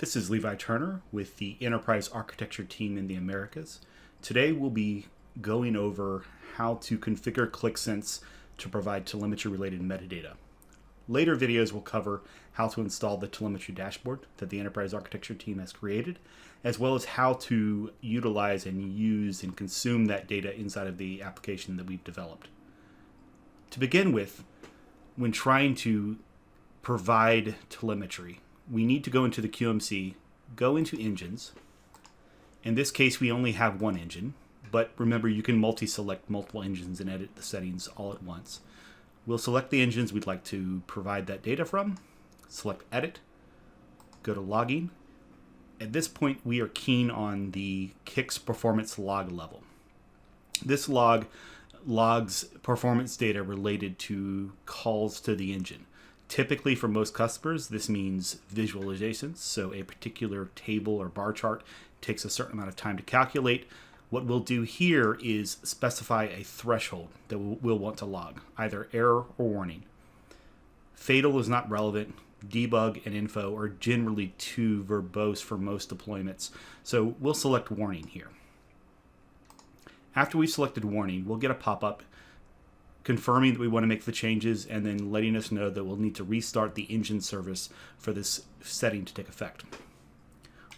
This is Levi Turner with the Enterprise Architecture team in the Americas. Today we'll be going over how to configure Qlik to provide telemetry-related metadata. Later videos will cover how to install the telemetry dashboard that the Enterprise Architecture team has created, as well as how to utilize and use and consume that data inside of the application that we've developed. To begin with, when trying to provide telemetry, we need to go into the QMC, go into engines. In this case, we only have one engine, but remember you can multi-select multiple engines and edit the settings all at once. We'll select the engines we'd like to provide that data from, select edit, go to logging. At this point, we are keen on the Qlik's performance log level. This log logs performance data related to calls to the engine. Typically, for most customers, this means visualizations. So a particular table or bar chart takes a certain amount of time to calculate. What we'll do here is specify a threshold that we'll want to log, either error or warning. Fatal is not relevant. Debug and info are generally too verbose for most deployments. So we'll select warning here. After we've selected warning, we'll get a pop-up confirming that we want to make the changes and then letting us know that we'll need to restart the engine service for this setting to take effect.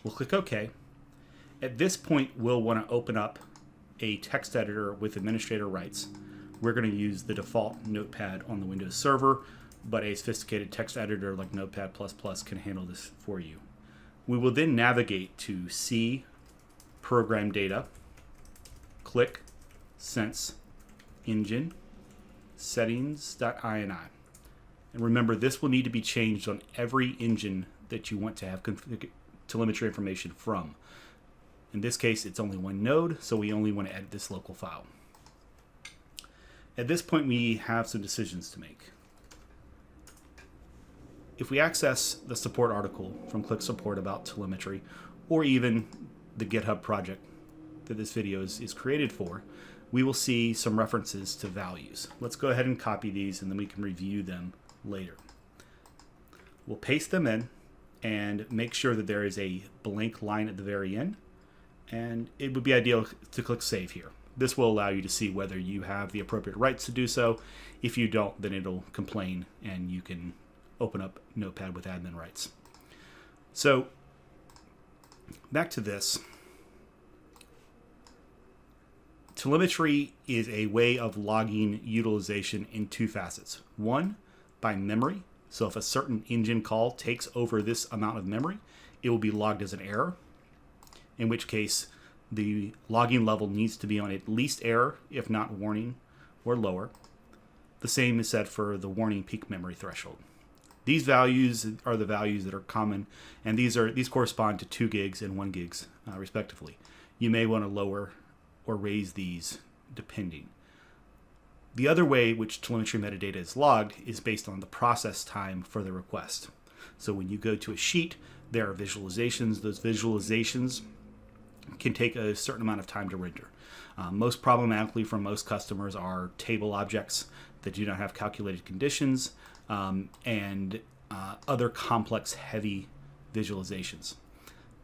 We'll click OK. At this point, we'll want to open up a text editor with administrator rights. We're going to use the default Notepad on the Windows server, but a sophisticated text editor like Notepad++ can handle this for you. We will then navigate to C, Program Data, Qlik, Sense, Engine, settings.ini. And remember, this will need to be changed on every engine that you want to have telemetry information from. In this case, it's only one node, so we only want to edit this local file. At this point, we have some decisions to make. If we access the support article from Qlik support about telemetry, or even the GitHub project that this video is created for, we will see some references to values. Let's go ahead and copy these and then we can review them later. We'll paste them in and make sure that there is a blank line at the very end. And it would be ideal to click Save here. This will allow you to see whether you have the appropriate rights to do so. If you don't, then it'll complain and you can open up Notepad with admin rights. So back to this. Telemetry is a way of logging utilization in two facets. One, by memory. So if a certain engine call takes over this amount of memory, it will be logged as an error, in which case the logging level needs to be on at least error, if not warning or lower. The same is said for the warning peak memory threshold. These values are the values that are common, and these correspond to 2 gigs and 1 gigs respectively. You may want to lower or raise these depending. The other way which telemetry metadata is logged is based on the process time for the request. So when you go to a sheet, there are visualizations. Those visualizations can take a certain amount of time to render. Most problematically for most customers are table objects that do not have calculated conditions and other complex, heavy visualizations.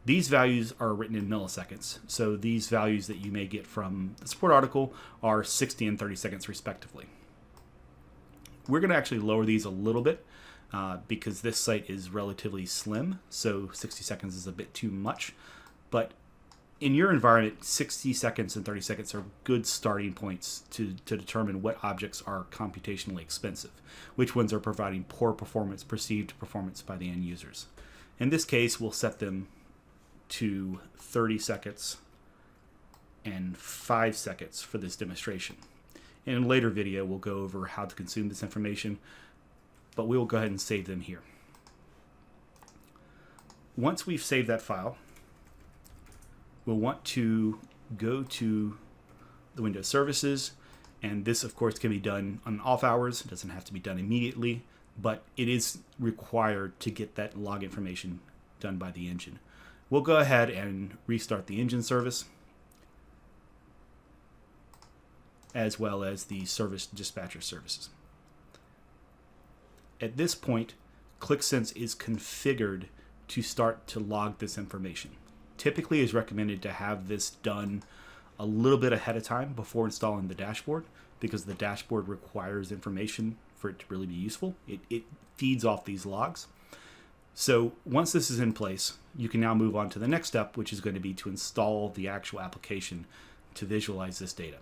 These values are written in milliseconds, so these values that you may get from the support article are 60 and 30 seconds respectively. We're going to actually lower these a little bit because this site is relatively slim, so 60 seconds is a bit too much. But in your environment, 60 seconds and 30 seconds are good starting points to determine what objects are computationally expensive, which ones are providing poor performance, perceived performance by the end users. In this case, we'll set them to 30 seconds and 5 seconds for this demonstration. In a later video, we'll go over how to consume this information, but we will go ahead and save them here. Once we've saved that file, we'll want to go to the Windows services, and this of course can be done on off hours. It doesn't have to be done immediately, but it is required to get that log information done by the engine. We'll go ahead and restart the engine service, as well as the service dispatcher services. At this point, Qlik is configured to start to log this information. Typically, it's recommended to have this done a little bit ahead of time before installing the dashboard, because the dashboard requires information for it to really be useful. It feeds off these logs. So once this is in place, you can now move on to the next step, which is going to be to install the actual application to visualize this data.